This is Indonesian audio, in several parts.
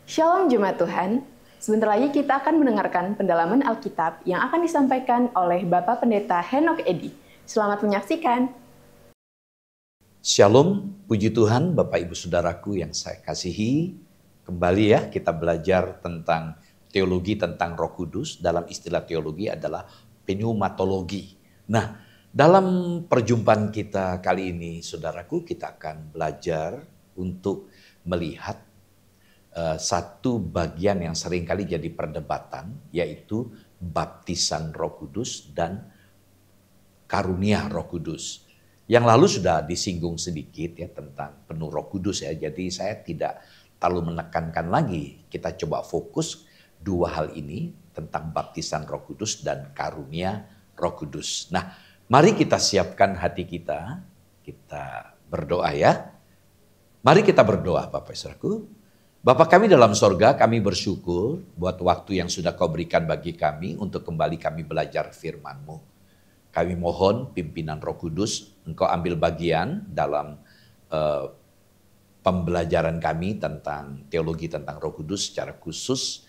Shalom Jemaat Tuhan, sebentar lagi kita akan mendengarkan pendalaman Alkitab yang akan disampaikan oleh Bapak Pendeta Henok Edi. Selamat menyaksikan. Shalom, puji Tuhan Bapak Ibu Saudaraku yang saya kasihi. Kembali ya kita belajar tentang teologi tentang Roh Kudus. Dalam istilah teologi adalah pneumatologi. Nah, dalam perjumpaan kita kali ini saudaraku, kita akan belajar untuk melihat satu bagian yang seringkali jadi perdebatan, yaitu baptisan Roh Kudus dan karunia Roh Kudus. Yang lalu sudah disinggung sedikit ya tentang penuh Roh Kudus ya. Jadi saya tidak terlalu menekankan lagi. Kita coba fokus dua hal ini tentang baptisan Roh Kudus dan karunia Roh Kudus. Nah, mari kita siapkan hati kita. Kita berdoa ya. Mari kita berdoa Bapak Saudaraku. Bapa kami dalam sorga, kami bersyukur buat waktu yang sudah Kau berikan bagi kami untuk kembali kami belajar firman-Mu. Kami mohon pimpinan Roh Kudus, Engkau ambil bagian dalam pembelajaran kami tentang teologi tentang Roh Kudus secara khusus.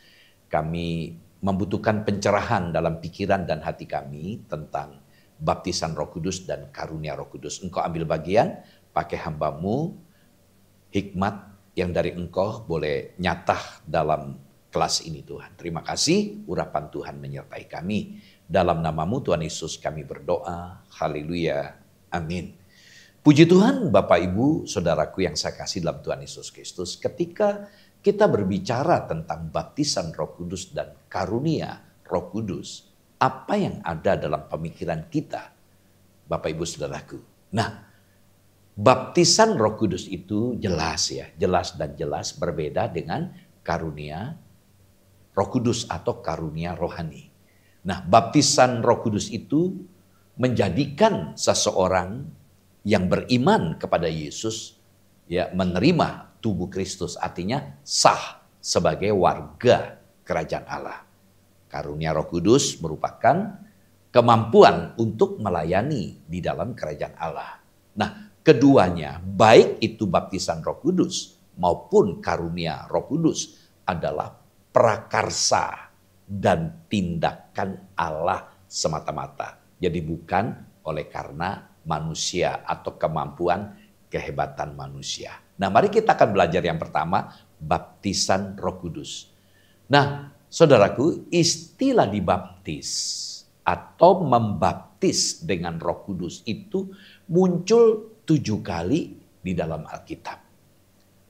Kami membutuhkan pencerahan dalam pikiran dan hati kami tentang baptisan Roh Kudus dan karunia Roh Kudus. Engkau ambil bagian, pakai hamba-Mu, hikmat yang dari Engkau boleh nyata dalam kelas ini Tuhan. Terima kasih urapan Tuhan menyertai kami. Dalam nama-Mu Tuhan Yesus kami berdoa. Haleluya. Amin. Puji Tuhan Bapak Ibu Saudaraku yang saya kasih dalam Tuhan Yesus Kristus. Ketika kita berbicara tentang baptisan Roh Kudus dan karunia Roh Kudus, apa yang ada dalam pemikiran kita Bapak Ibu Saudaraku? Nah, baptisan Roh Kudus itu jelas ya, jelas dan jelas berbeda dengan karunia Roh Kudus atau karunia rohani. Nah, baptisan Roh Kudus itu menjadikan seseorang yang beriman kepada Yesus ya menerima tubuh Kristus, artinya sah sebagai warga kerajaan Allah. Karunia Roh Kudus merupakan kemampuan untuk melayani di dalam kerajaan Allah. Nah, keduanya, baik itu baptisan Roh Kudus maupun karunia Roh Kudus adalah prakarsa dan tindakan Allah semata-mata. Jadi bukan oleh karena manusia atau kemampuan kehebatan manusia. Nah, mari kita akan belajar yang pertama, baptisan Roh Kudus. Nah, saudaraku, istilah dibaptis atau membaptis dengan Roh Kudus itu muncul 7 kali di dalam Alkitab.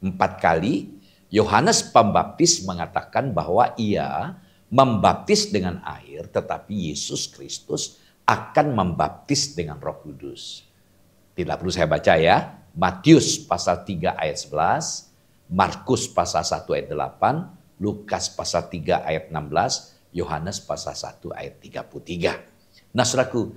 4 kali Yohanes Pembaptis mengatakan bahwa ia membaptis dengan air, tetapi Yesus Kristus akan membaptis dengan Roh Kudus. Tidak perlu saya baca ya. Matius pasal 3 ayat 11, Markus pasal 1 ayat 8, Lukas pasal 3 ayat 16, Yohanes pasal 1 ayat 33. Nah, saudaraku,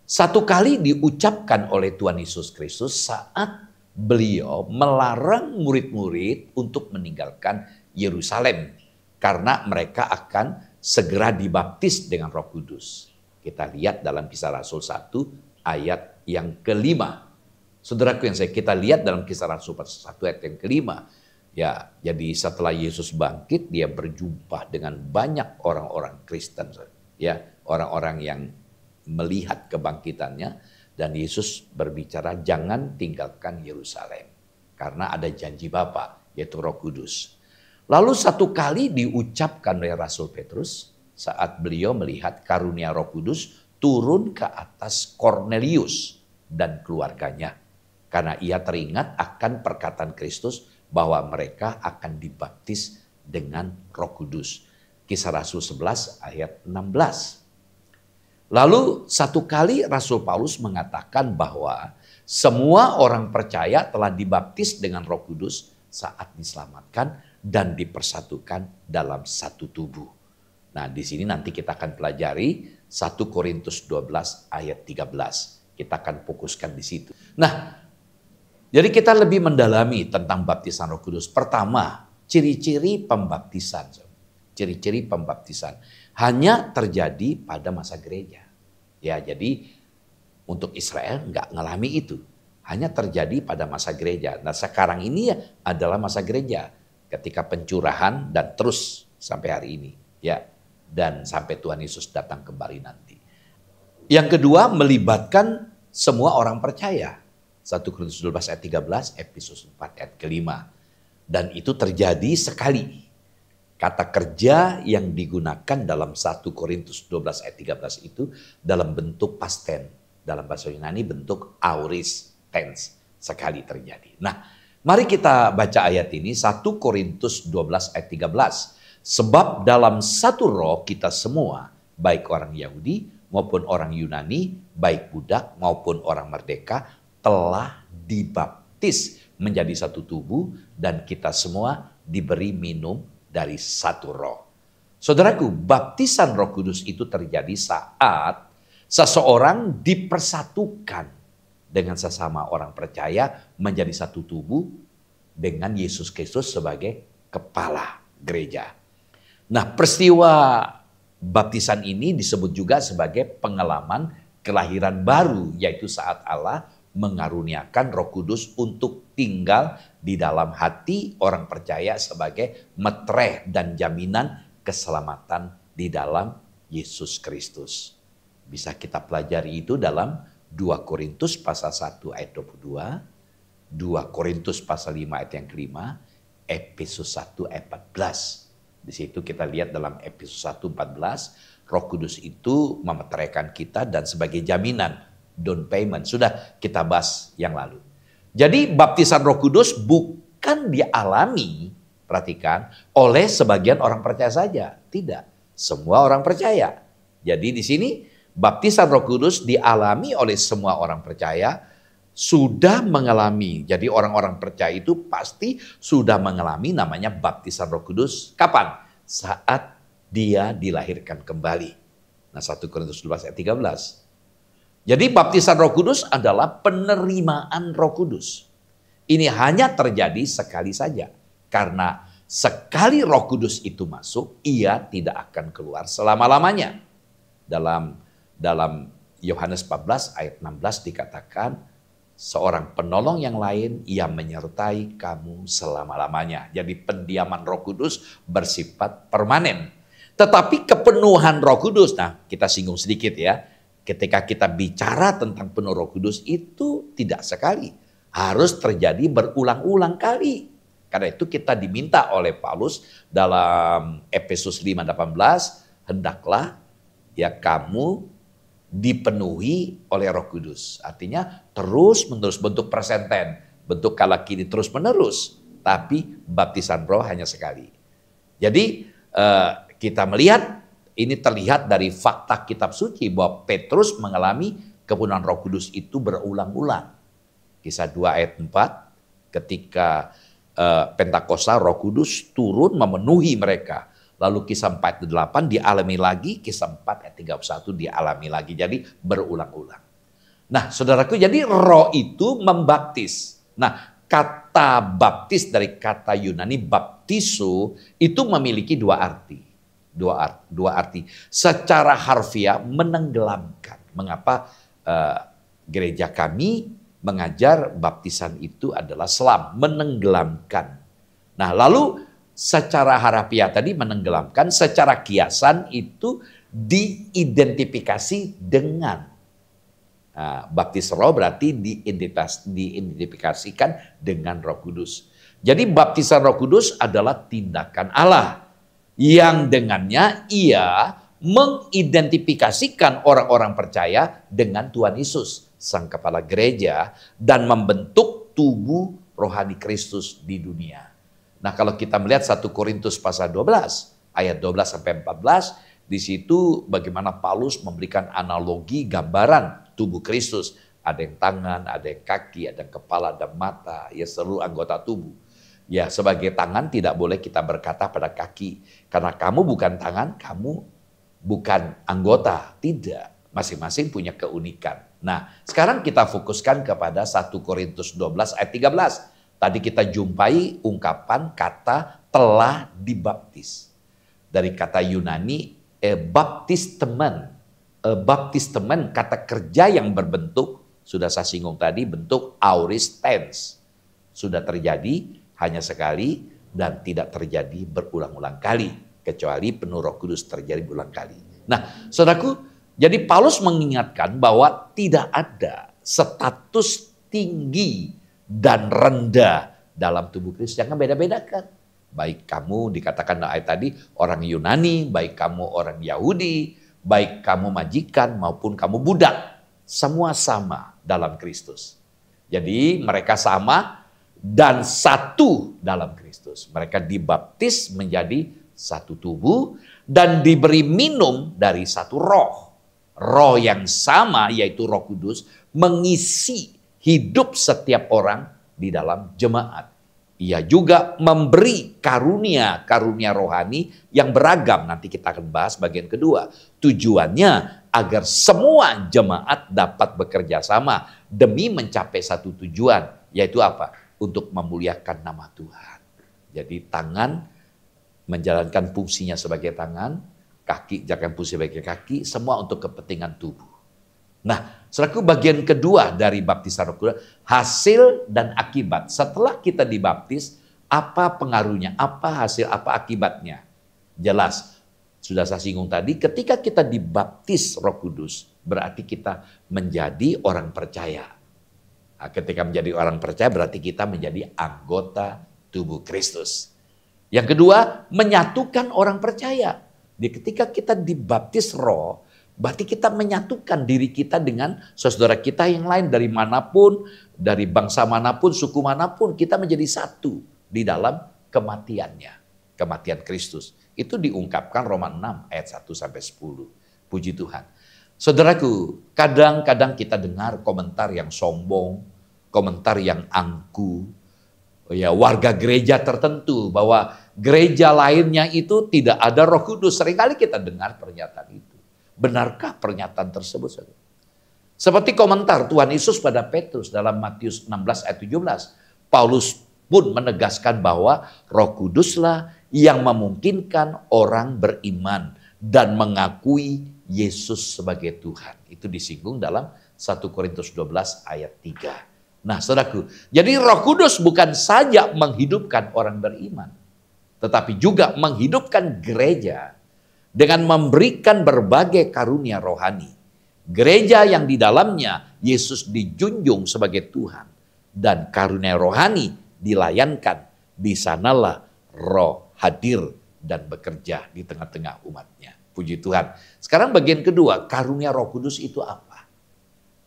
1 kali diucapkan oleh Tuhan Yesus Kristus saat beliau melarang murid-murid untuk meninggalkan Yerusalem. Karena mereka akan segera dibaptis dengan Roh Kudus. Kita lihat dalam Kisah Rasul 1 ayat yang kelima. Saudaraku yang kita lihat dalam Kisah Rasul 1 ayat yang kelima. Ya, jadi setelah Yesus bangkit, dia berjumpa dengan banyak orang-orang Kristen. Ya, orang-orang yang melihat kebangkitannya, dan Yesus berbicara jangan tinggalkan Yerusalem karena ada janji Bapa yaitu Roh Kudus. Lalu 1 kali diucapkan oleh Rasul Petrus saat beliau melihat karunia Roh Kudus turun ke atas Kornelius dan keluarganya karena ia teringat akan perkataan Kristus bahwa mereka akan dibaptis dengan Roh Kudus. Kisah Rasul 11 ayat 16. Lalu 1 kali Rasul Paulus mengatakan bahwa semua orang percaya telah dibaptis dengan Roh Kudus saat diselamatkan dan dipersatukan dalam satu tubuh. Nah, di sini nanti kita akan pelajari 1 Korintus 12 ayat 13. Kita akan fokuskan di situ. Nah, jadi kita lebih mendalami tentang baptisan Roh Kudus. Pertama, ciri-ciri pembaptisan. Ciri-ciri pembaptisan hanya terjadi pada masa gereja. Ya, jadi untuk Israel nggak ngalami itu. Hanya terjadi pada masa gereja. Nah, sekarang ini ya adalah masa gereja. ketika pencurahan dan terus sampai hari ini, ya, dan sampai Tuhan Yesus datang kembali nanti. Yang kedua, melibatkan semua orang percaya. 1 Korintus 12 ayat 13, Efesus 4 ayat kelima. Dan itu terjadi sekali. Kata kerja yang digunakan dalam 1 Korintus 12 ayat 13 itu dalam bentuk past tense. Dalam bahasa Yunani bentuk aorist tense. Sekali terjadi. Nah, mari kita baca ayat ini 1 Korintus 12 ayat 13. Sebab dalam satu roh kita semua, baik orang Yahudi maupun orang Yunani, baik budak maupun orang merdeka, telah dibaptis menjadi satu tubuh dan kita semua diberi minum dari satu roh. Saudaraku, baptisan Roh Kudus itu terjadi saat seseorang dipersatukan dengan sesama orang percaya menjadi satu tubuh dengan Yesus Kristus sebagai kepala gereja. Nah, peristiwa baptisan ini disebut juga sebagai pengalaman kelahiran baru, yaitu saat Allah mengaruniakan Roh Kudus untuk tinggal di dalam hati orang percaya sebagai metereh dan jaminan keselamatan di dalam Yesus Kristus. Bisa kita pelajari itu dalam 2 Korintus pasal 1 ayat 22, 2 Korintus pasal 5 ayat yang kelima, Efesus 1 ayat 14. Di situ kita lihat dalam Efesus 1 14, Roh Kudus itu memeteraikan kita dan sebagai jaminan down payment. Sudah kita bahas yang lalu. Jadi baptisan Roh Kudus bukan dialami, perhatikan, oleh sebagian orang percaya saja. Tidak, semua orang percaya. Jadi di sini baptisan Roh Kudus dialami oleh semua orang percaya, sudah mengalami. Jadi orang-orang percaya itu pasti sudah mengalami namanya baptisan Roh Kudus. Kapan? Saat dia dilahirkan kembali. Nah, 1 Korintus 12 ayat 13. Jadi baptisan Roh Kudus adalah penerimaan Roh Kudus. Ini hanya terjadi sekali saja. Karena sekali Roh Kudus itu masuk, ia tidak akan keluar selama-lamanya. Dalam Yohanes 14 ayat 16 dikatakan, seorang penolong yang lain, ia menyertai kamu selama-lamanya. Jadi pendiaman Roh Kudus bersifat permanen. Tetapi kepenuhan Roh Kudus, nah kita singgung sedikit ya. Ketika kita bicara tentang penuh Roh Kudus itu tidak sekali. Harus terjadi berulang-ulang kali. Karena itu kita diminta oleh Paulus dalam Efesus 5:18, hendaklah ya kamu dipenuhi oleh Roh Kudus. Artinya terus-menerus, bentuk present tense, bentuk kala kini terus-menerus. Tapi baptisan Roh hanya sekali. Jadi kita melihat, ini terlihat dari fakta kitab suci bahwa Petrus mengalami kepenuhan Roh Kudus itu berulang-ulang. Kisah 2 ayat 4, ketika Pentakosta Roh Kudus turun memenuhi mereka. Lalu kisah 4 ayat 8 dialami lagi, kisah 4 ayat 31 dialami lagi. Jadi berulang-ulang. Nah saudaraku, jadi roh itu membaptis. Nah kata baptis dari kata Yunani baptisu itu memiliki dua arti. Dua arti. Secara harfiah menenggelamkan. Mengapa gereja kami mengajar baptisan itu adalah selam, menenggelamkan. Nah lalu secara harfiah tadi menenggelamkan, secara kiasan itu diidentifikasi dengan baptis roh, berarti diidentifikasikan dengan Roh Kudus. Jadi baptisan Roh Kudus adalah tindakan Allah yang dengannya ia mengidentifikasikan orang-orang percaya dengan Tuhan Yesus, Sang Kepala Gereja, dan membentuk tubuh rohani Kristus di dunia. Nah kalau kita melihat 1 Korintus pasal 12, ayat 12 sampai 14, di situ bagaimana Paulus memberikan analogi gambaran tubuh Kristus. Ada yang tangan, ada yang kaki, ada yang kepala, ada mata, ya seluruh anggota tubuh. Ya sebagai tangan tidak boleh kita berkata pada kaki, karena kamu bukan tangan, kamu bukan anggota. Tidak, masing-masing punya keunikan. Nah sekarang kita fokuskan kepada 1 Korintus 12 ayat 13. Tadi kita jumpai ungkapan kata telah dibaptis. Dari kata Yunani baptistemen. Baptistemen kata kerja yang berbentuk, sudah saya singgung tadi, bentuk aorist tense. Sudah terjadi hanya sekali, dan tidak terjadi berulang-ulang kali, kecuali penuh Roh Kudus terjadi berulang kali. Nah, saudaraku, jadi Paulus mengingatkan bahwa tidak ada status tinggi dan rendah dalam tubuh Kristus. Jangan beda-bedakan. Baik kamu dikatakan ayat tadi orang Yunani, baik kamu orang Yahudi, baik kamu majikan maupun kamu budak. Semua sama dalam Kristus. Jadi mereka sama dan satu dalam Kristus. Mereka dibaptis menjadi satu tubuh dan diberi minum dari satu roh. Roh yang sama yaitu Roh Kudus mengisi hidup setiap orang di dalam jemaat. Ia juga memberi karunia-karunia rohani yang beragam. Nanti kita akan bahas bagian kedua. Tujuannya agar semua jemaat dapat bekerja sama demi mencapai satu tujuan. Yaitu apa? Untuk memuliakan nama Tuhan. Jadi tangan menjalankan fungsinya sebagai tangan, kaki jalankan fungsi sebagai kaki, semua untuk kepentingan tubuh. Nah, saudaraku, bagian kedua dari baptisan Roh Kudus, hasil dan akibat. Setelah kita dibaptis, apa pengaruhnya, apa hasil, apa akibatnya? Jelas, sudah saya singgung tadi, ketika kita dibaptis Roh Kudus, berarti kita menjadi orang percaya. Nah, ketika menjadi orang percaya berarti kita menjadi anggota tubuh Kristus. Yang kedua, menyatukan orang percaya. Ketika kita dibaptis roh, berarti kita menyatukan diri kita dengan saudara kita yang lain dari manapun, dari bangsa manapun, suku manapun, kita menjadi satu di dalam kematiannya, kematian Kristus. Itu diungkapkan Roma 6 ayat 1 sampai 10. Puji Tuhan. Saudaraku, kadang-kadang kita dengar komentar yang sombong, komentar yang angku, ya warga gereja tertentu bahwa gereja lainnya itu tidak ada Roh Kudus. Seringkali kita dengar pernyataan itu. Benarkah pernyataan tersebut? Seperti komentar Tuhan Yesus pada Petrus dalam Matius 16 ayat 17. Paulus pun menegaskan bahwa Roh Kuduslah yang memungkinkan orang beriman dan mengakui Yesus sebagai Tuhan. Itu disinggung dalam 1 Korintus 12 ayat 3. Nah, saudaraku, jadi Roh Kudus bukan saja menghidupkan orang beriman, tetapi juga menghidupkan gereja dengan memberikan berbagai karunia rohani. Gereja yang di dalamnya Yesus dijunjung sebagai Tuhan dan karunia rohani dilayankan, di sanalah Roh hadir dan bekerja di tengah-tengah umatnya. Puji Tuhan. Sekarang bagian kedua, karunia Roh Kudus itu apa?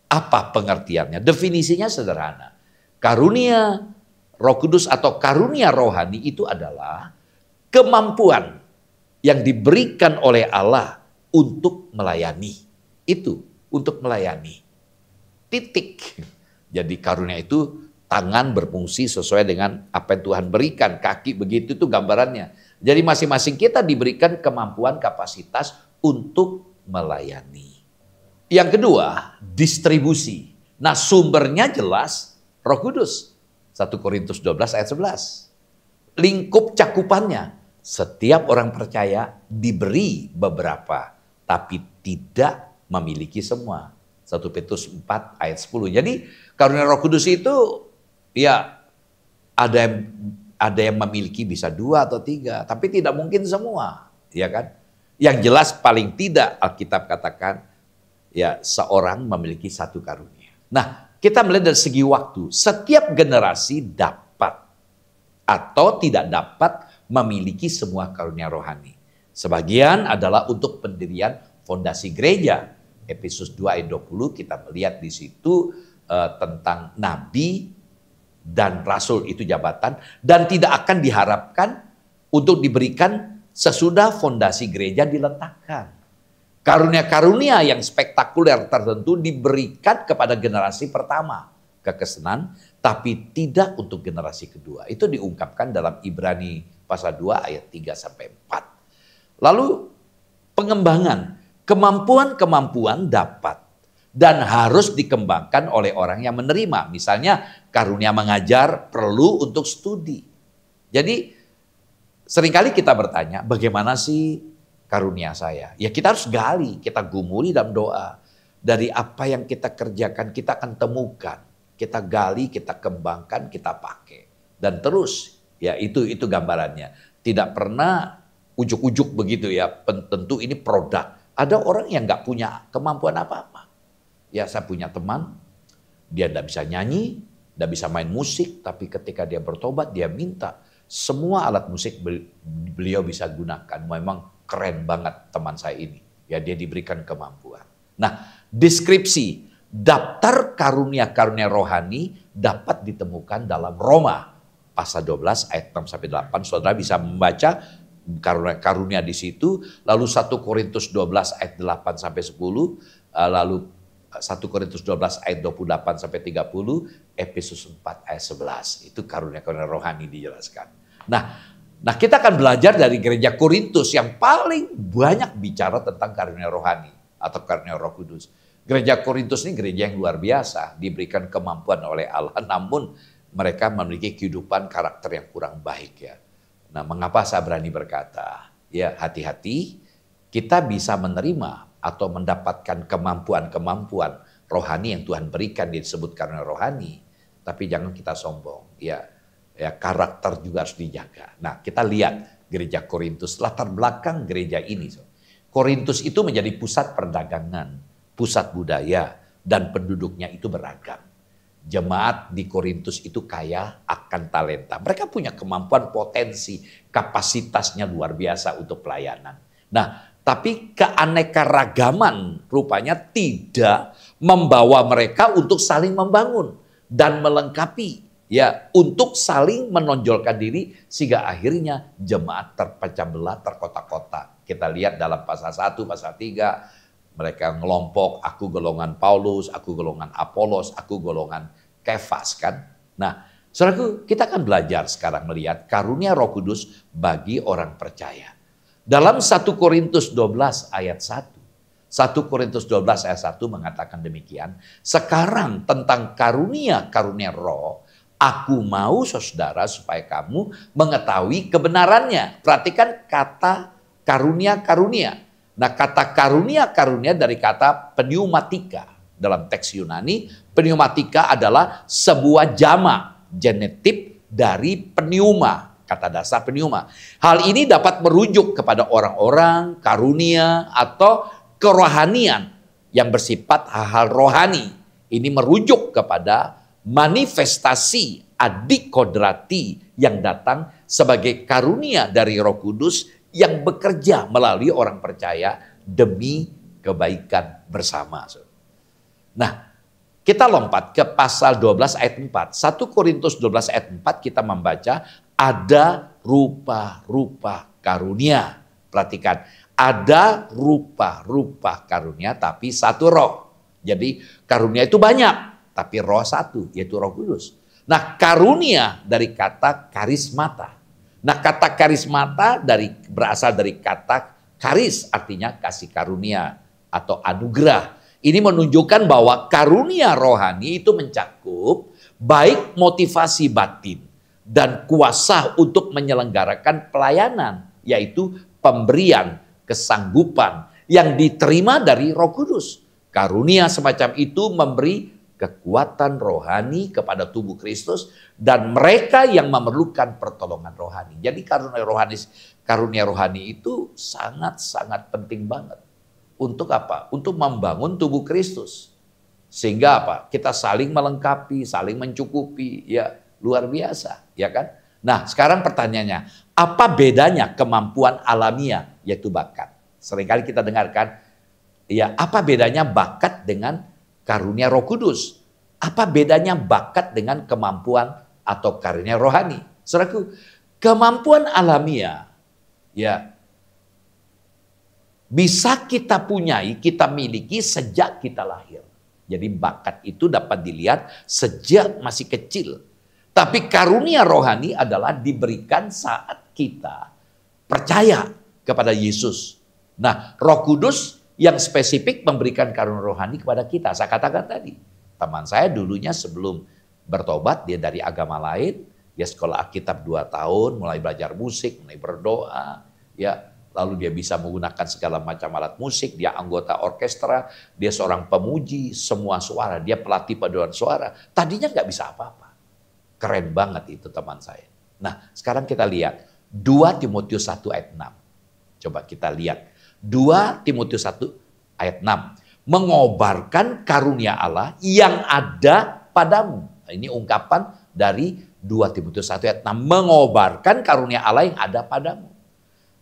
Apa pengertiannya? Definisinya sederhana. Karunia Roh Kudus atau karunia rohani itu adalah kemampuan yang diberikan oleh Allah untuk melayani. Itu, untuk melayani. Titik. Jadi karunia itu tangan berfungsi sesuai dengan apa yang Tuhan berikan. Kaki begitu itu gambarannya. Jadi masing-masing kita diberikan kemampuan, kapasitas untuk melayani. Yang kedua, distribusi. Nah, sumbernya jelas Roh Kudus. 1 Korintus 12 ayat 11. Lingkup cakupannya, setiap orang percaya diberi beberapa, tapi tidak memiliki semua. 1 Petrus 4 ayat 10. Jadi karunia Roh Kudus itu ya ada yang memiliki bisa 2 atau 3, tapi tidak mungkin semua, ya kan? Yang jelas paling tidak Alkitab katakan ya seorang memiliki satu karunia. Nah, kita melihat dari segi waktu, setiap generasi dapat atau tidak dapat memiliki semua karunia rohani. Sebagian adalah untuk pendirian fondasi gereja. Efesus 2 ayat 20 kita melihat di situ tentang nabi dan rasul itu jabatan dan tidak akan diharapkan untuk diberikan sesudah fondasi gereja diletakkan. Karunia-karunia yang spektakuler tertentu diberikan kepada generasi pertama, kekesenan, tapi tidak untuk generasi kedua. Itu diungkapkan dalam Ibrani pasal 2 ayat 3 sampai 4. Lalu pengembangan, kemampuan-kemampuan dapat dan harus dikembangkan oleh orang yang menerima. Misalnya karunia mengajar perlu untuk studi. Jadi seringkali kita bertanya, bagaimana sih karunia saya? Ya kita harus gali, kita gumuli dalam doa. Dari apa yang kita kerjakan kita akan temukan. Kita gali, kita kembangkan, kita pakai. Dan terus Ya, itu gambarannya. Tidak pernah ujuk-ujuk begitu ya. Tentu ini produk. Ada orang yang nggak punya kemampuan apa-apa. Ya, saya punya teman, dia nggak bisa nyanyi, nggak bisa main musik, tapi ketika dia bertobat, dia minta semua alat musik beliau bisa gunakan. Memang keren banget teman saya ini. Ya, dia diberikan kemampuan. Nah, deskripsi daftar karunia-karunia rohani dapat ditemukan dalam Roma pasal 12 ayat 6 sampai 8. Saudara bisa membaca karunia di situ. Lalu 1 Korintus 12 ayat 8 sampai 10, lalu 1 Korintus 12 ayat 28 sampai 30, Efesus 4 ayat 11. Itu karunia-karunia rohani dijelaskan. Nah, kita akan belajar dari gereja Korintus yang paling banyak bicara tentang karunia rohani atau karunia Roh Kudus. Gereja Korintus ini gereja yang luar biasa, diberikan kemampuan oleh Allah, namun mereka memiliki kehidupan karakter yang kurang baik ya. Nah, mengapa saya berani berkata, ya hati-hati, kita bisa menerima atau mendapatkan kemampuan-kemampuan rohani yang Tuhan berikan, disebut karunia rohani, tapi jangan kita sombong, ya karakter juga harus dijaga. Nah, kita lihat gereja Korintus, latar belakang gereja ini. Korintus itu menjadi pusat perdagangan, pusat budaya, dan penduduknya itu beragam. Jemaat di Korintus itu kaya akan talenta. Mereka punya kemampuan, potensi, kapasitasnya luar biasa untuk pelayanan. Nah, tapi keanekaragaman rupanya tidak membawa mereka untuk saling membangun dan melengkapi, ya, untuk saling menonjolkan diri sehingga akhirnya jemaat terpecah belah, terkotak-kotak. Kita lihat dalam pasal 1, pasal 3, mereka ngelompok, aku golongan Paulus, aku golongan Apolos, aku golongan Kefas kan. Nah, saudaraku, kita akan belajar sekarang melihat karunia Roh Kudus bagi orang percaya. Dalam 1 Korintus 12 ayat 1. 1 Korintus 12 ayat 1 mengatakan demikian. Sekarang tentang karunia-karunia roh, aku mau saudara supaya kamu mengetahui kebenarannya. Perhatikan kata karunia-karunia. Nah, kata karunia-karunia dari kata pneumatika. Dalam teks Yunani, pneumatika adalah sebuah jamak genetik dari pneuma, kata dasar pneuma. Hal ini dapat merujuk kepada orang-orang, karunia, atau kerohanian yang bersifat hal-hal rohani. Ini merujuk kepada manifestasi adikodrati yang datang sebagai karunia dari Roh Kudus yang bekerja melalui orang percaya demi kebaikan bersama. Nah, kita lompat ke pasal 12 ayat 4. 1 Korintus 12 ayat 4 kita membaca ada rupa-rupa karunia. Perhatikan, ada rupa-rupa karunia tapi satu roh. Jadi karunia itu banyak, tapi roh satu, yaitu Roh Kudus. Nah, karunia dari kata karismata. Nah, kata karismata berasal dari kata karis, artinya kasih karunia atau anugerah. Ini menunjukkan bahwa karunia rohani itu mencakup baik motivasi batin dan kuasa untuk menyelenggarakan pelayanan, yaitu pemberian kesanggupan yang diterima dari Roh Kudus. Karunia semacam itu memberi kekuatan rohani kepada tubuh Kristus dan mereka yang memerlukan pertolongan rohani. Jadi karunia rohani itu sangat-sangat penting banget. Untuk apa? Untuk membangun tubuh Kristus. Sehingga apa? Kita saling melengkapi, saling mencukupi, ya luar biasa, ya kan? Nah, sekarang pertanyaannya, apa bedanya kemampuan alamiah yaitu bakat? Seringkali kita dengarkan, ya apa bedanya bakat dengan karunia Roh Kudus? Apa bedanya bakat dengan kemampuan atau karunia rohani? Saudaraku, kemampuan alamiah ya bisa kita punyai, kita miliki sejak kita lahir. Jadi bakat itu dapat dilihat sejak masih kecil. Tapi karunia rohani adalah diberikan saat kita percaya kepada Yesus. Nah, Roh Kudus yang spesifik memberikan karunia rohani kepada kita. Saya katakan tadi, teman saya dulunya sebelum bertobat, dia dari agama lain, dia sekolah Alkitab 2 tahun, mulai belajar musik, mulai berdoa, ya, lalu dia bisa menggunakan segala macam alat musik, dia anggota orkestra, dia seorang pemuji, semua suara, dia pelatih paduan suara. Tadinya nggak bisa apa-apa. Keren banget itu teman saya. Nah, sekarang kita lihat 2 Timotius 1 ayat 6. Coba kita lihat 2 Timotius 1 ayat 6. Mengobarkan karunia Allah yang ada padamu. Nah, ini ungkapan dari 2 Timotius 1 ayat 6. Mengobarkan karunia Allah yang ada padamu.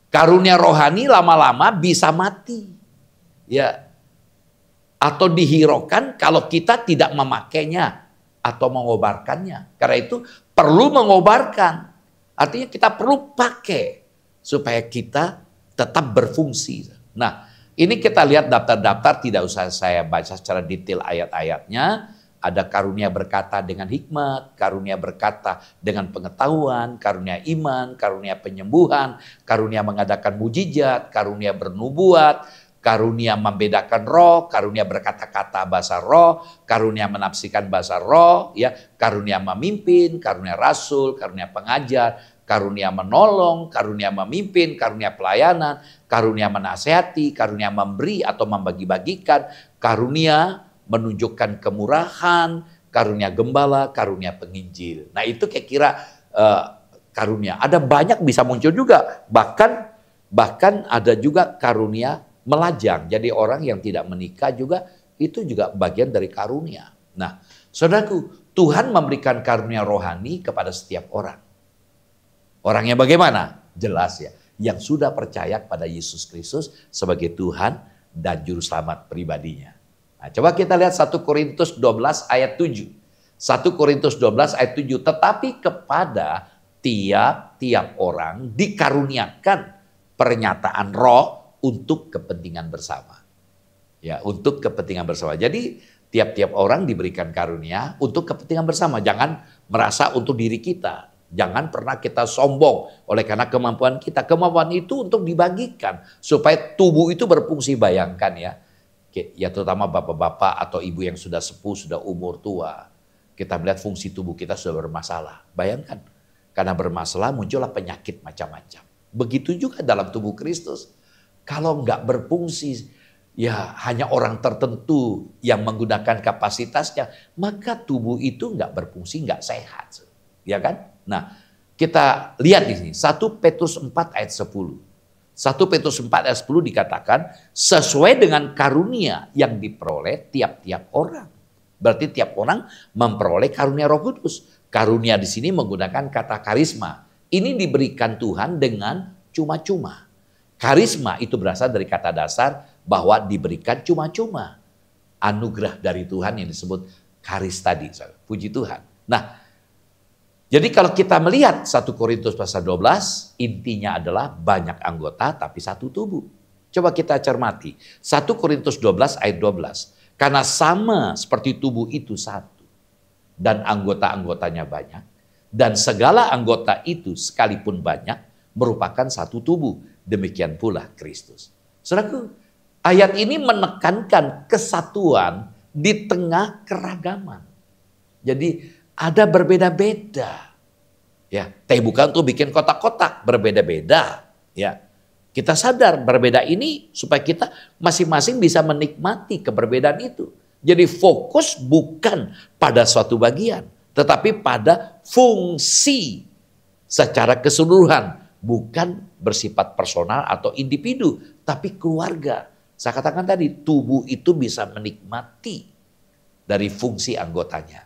Karunia rohani lama-lama bisa mati. Ya. Atau dihiraukan kalau kita tidak memakainya atau mengobarkannya. Karena itu perlu mengobarkan. Artinya kita perlu pakai supaya kita tetap berfungsi. Nah, ini kita lihat daftar-daftar, tidak usah saya baca secara detail ayat-ayatnya. Ada karunia berkata dengan hikmat, karunia berkata dengan pengetahuan, karunia iman, karunia penyembuhan, karunia mengadakan mujizat, karunia bernubuat, karunia membedakan roh, karunia berkata-kata bahasa roh, karunia menafsirkan bahasa roh, ya, karunia memimpin, karunia rasul, karunia pengajar, karunia menolong, karunia memimpin, karunia pelayanan, karunia menasehati, karunia memberi atau membagi-bagikan, karunia menunjukkan kemurahan, karunia gembala, karunia penginjil. Nah, itu kira-kira karunia. Ada banyak bisa muncul juga. Bahkan ada juga karunia melajang. Jadi orang yang tidak menikah juga itu juga bagian dari karunia. Nah, saudaraku, Tuhan memberikan karunia rohani kepada setiap orang. Orangnya bagaimana? Jelas ya. Yang sudah percaya kepada Yesus Kristus sebagai Tuhan dan Juru Selamat pribadinya. Nah, coba kita lihat 1 Korintus 12 ayat 7. 1 Korintus 12 ayat 7. Tetapi kepada tiap-tiap orang dikaruniakan pernyataan roh untuk kepentingan bersama. Ya, untuk kepentingan bersama. Jadi tiap-tiap orang diberikan karunia untuk kepentingan bersama. Jangan merasa untuk diri kita. Jangan pernah kita sombong oleh karena kemampuan kita. Kemampuan itu untuk dibagikan supaya tubuh itu berfungsi. Bayangkan ya. Ya terutama bapak-bapak atau ibu yang sudah sepuh, sudah umur tua. Kita melihat fungsi tubuh kita sudah bermasalah. Bayangkan. Karena bermasalah muncullah penyakit macam-macam. Begitu juga dalam tubuh Kristus. Kalau nggak berfungsi, ya hanya orang tertentu yang menggunakan kapasitasnya, maka tubuh itu nggak berfungsi, nggak sehat. Ya kan? Nah, kita lihat di sini 1 Petrus 4 ayat 10. 1 Petrus 4 ayat 10 dikatakan sesuai dengan karunia yang diperoleh tiap-tiap orang. Berarti tiap orang memperoleh karunia Roh Kudus. Karunia di sini menggunakan kata karisma. Ini diberikan Tuhan dengan cuma-cuma. Karisma itu berasal dari kata dasar bahwa diberikan cuma-cuma. Anugerah dari Tuhan yang disebut karis tadi. Puji Tuhan. Nah, jadi kalau kita melihat 1 Korintus pasal 12, intinya adalah banyak anggota tapi satu tubuh. Coba kita cermati. 1 Korintus 12 ayat 12. Karena sama seperti tubuh itu satu. Dan anggota-anggotanya banyak. Dan segala anggota itu sekalipun banyak merupakan satu tubuh. Demikian pula Kristus. Saudaraku, ayat ini menekankan kesatuan di tengah keragaman. Jadi ada berbeda-beda. Ya, teh bukan tuh bikin kotak-kotak berbeda-beda. Ya, kita sadar berbeda ini supaya kita masing-masing bisa menikmati keberbedaan itu. Jadi fokus bukan pada suatu bagian, tetapi pada fungsi secara keseluruhan, bukan bersifat personal atau individu, tapi keluarga. Saya katakan tadi, tubuh itu bisa menikmati dari fungsi anggotanya.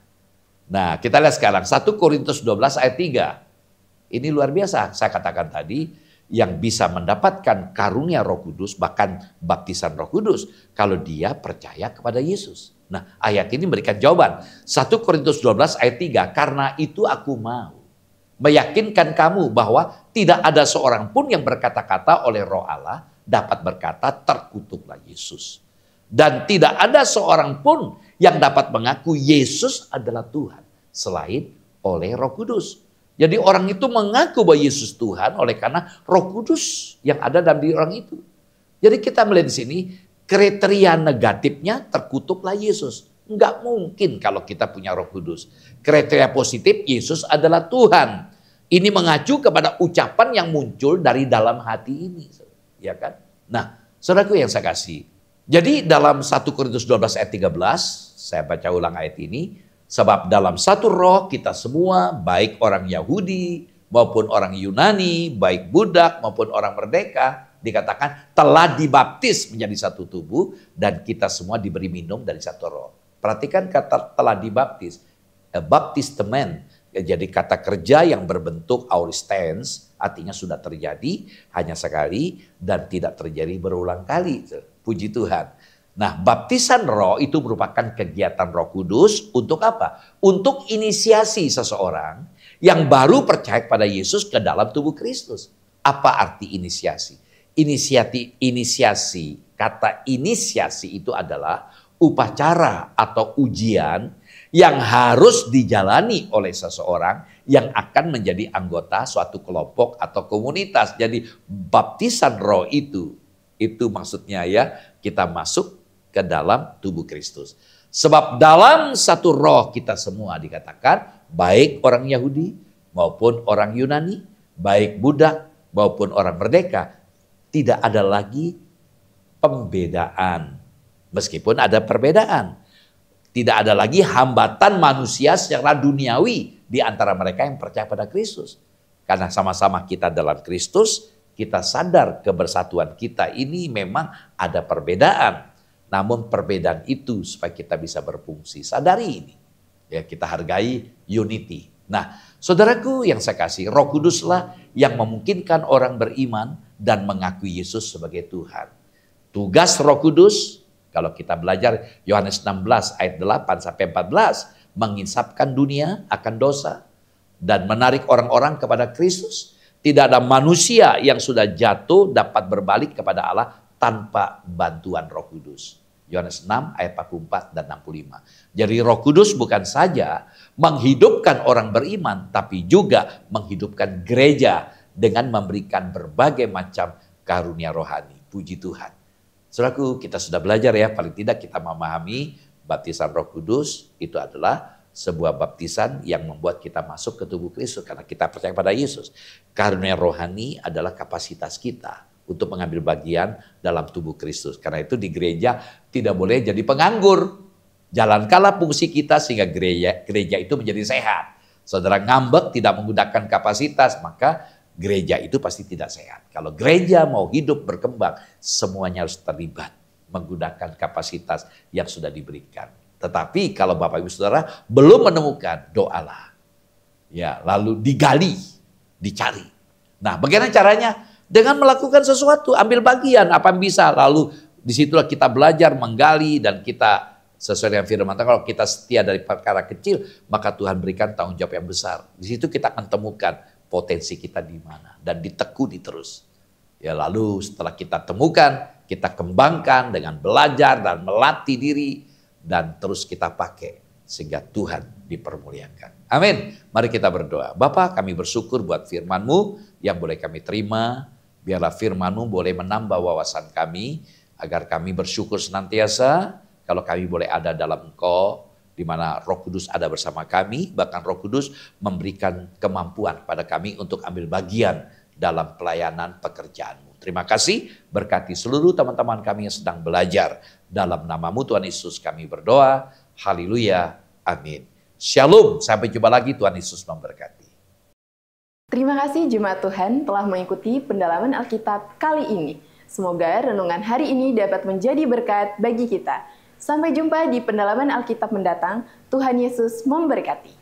Nah, kita lihat sekarang 1 Korintus 12 ayat 3. Ini luar biasa. Saya katakan tadi yang bisa mendapatkan karunia Roh Kudus, bahkan baptisan Roh Kudus kalau dia percaya kepada Yesus. Nah, ayat ini memberikan jawaban. 1 Korintus 12 ayat 3. Karena itu aku mau meyakinkan kamu bahwa tidak ada seorang pun yang berkata-kata oleh Roh Allah dapat berkata terkutuklah Yesus. Dan tidak ada seorang pun yang dapat mengaku Yesus adalah Tuhan selain oleh Roh Kudus. Jadi orang itu mengaku bahwa Yesus Tuhan oleh karena Roh Kudus yang ada dalam diri orang itu. Jadi kita melihat di sini kriteria negatifnya terkutuklah Yesus. Enggak mungkin kalau kita punya Roh Kudus. Kriteria positif Yesus adalah Tuhan. Ini mengacu kepada ucapan yang muncul dari dalam hati ini. Ya kan? Nah, saudaraku yang saya kasih. Jadi dalam 1 Korintus 12 ayat 13, saya baca ulang ayat ini. Sebab dalam satu roh kita semua, baik orang Yahudi maupun orang Yunani, baik budak maupun orang merdeka, dikatakan telah dibaptis menjadi satu tubuh dan kita semua diberi minum dari satu roh. Perhatikan kata telah dibaptis, baptismen, jadi kata kerja yang berbentuk aorist tense, artinya sudah terjadi hanya sekali dan tidak terjadi berulang kali. Puji Tuhan. Nah, baptisan roh itu merupakan kegiatan Roh Kudus untuk apa? Untuk inisiasi seseorang yang baru percaya kepada Yesus ke dalam tubuh Kristus. Apa arti inisiasi? Inisiasi, kata inisiasi itu adalah upacara atau ujian yang harus dijalani oleh seseorang yang akan menjadi anggota suatu kelompok atau komunitas. Jadi baptisan roh itu maksudnya ya, kita masuk ke dalam tubuh Kristus. Sebab dalam satu roh kita semua dikatakan, baik orang Yahudi maupun orang Yunani, baik budak maupun orang merdeka, tidak ada lagi pembedaan. Meskipun ada perbedaan. Tidak ada lagi hambatan manusia secara duniawi di antara mereka yang percaya pada Kristus. Karena sama-sama kita dalam Kristus, kita sadar kebersatuan kita ini memang ada perbedaan. Namun perbedaan itu supaya kita bisa berfungsi. Sadari ini. Ya, kita hargai unity. Nah, saudaraku yang saya kasih, Roh Kuduslah yang memungkinkan orang beriman dan mengakui Yesus sebagai Tuhan. Tugas Roh Kudus, kalau kita belajar Yohanes 16 ayat 8 sampai 14, menginsapkan dunia akan dosa dan menarik orang-orang kepada Kristus. Tidak ada manusia yang sudah jatuh dapat berbalik kepada Allah tanpa bantuan Roh Kudus. Yohanes 6 ayat 44 dan 65. Jadi Roh Kudus bukan saja menghidupkan orang beriman, tapi juga menghidupkan gereja dengan memberikan berbagai macam karunia rohani. Puji Tuhan. Saudaraku, kita sudah belajar ya, paling tidak kita memahami baptisan Roh Kudus itu adalah sebuah baptisan yang membuat kita masuk ke tubuh Kristus karena kita percaya pada Yesus. Karunia rohani adalah kapasitas kita untuk mengambil bagian dalam tubuh Kristus. Karena itu di gereja tidak boleh jadi penganggur. Jalankanlah fungsi kita sehingga gereja itu menjadi sehat. Saudara ngambek tidak menggunakan kapasitas, maka gereja itu pasti tidak sehat. Kalau gereja mau hidup berkembang, semuanya harus terlibat menggunakan kapasitas yang sudah diberikan. Tetapi kalau Bapak Ibu Saudara belum menemukan, doalah. Ya, lalu digali, dicari. Nah, bagaimana caranya? Dengan melakukan sesuatu, ambil bagian apa yang bisa. Lalu disitulah kita belajar menggali dan kita sesuai dengan firman Tuhan. Kalau kita setia dari perkara kecil, maka Tuhan berikan tanggung jawab yang besar. Di situ kita akan temukan potensi kita di mana dan ditekuni terus. Ya, lalu setelah kita temukan, kita kembangkan dengan belajar dan melatih diri dan terus kita pakai sehingga Tuhan dipermuliakan. Amin. Mari kita berdoa. Bapa, kami bersyukur buat firman-Mu yang boleh kami terima. Biarlah firman-Mu boleh menambah wawasan kami, agar kami bersyukur senantiasa kalau kami boleh ada dalam Engkau, di mana Roh Kudus ada bersama kami, bahkan Roh Kudus memberikan kemampuan pada kami untuk ambil bagian dalam pelayanan pekerjaan-Mu. Terima kasih, berkati seluruh teman-teman kami yang sedang belajar. Dalam nama-Mu Tuhan Yesus kami berdoa, haleluya, amin. Shalom, sampai jumpa lagi, Tuhan Yesus memberkati. Terima kasih Jemaat Tuhan telah mengikuti pendalaman Alkitab kali ini. Semoga renungan hari ini dapat menjadi berkat bagi kita. Sampai jumpa di pendalaman Alkitab mendatang. Tuhan Yesus memberkati.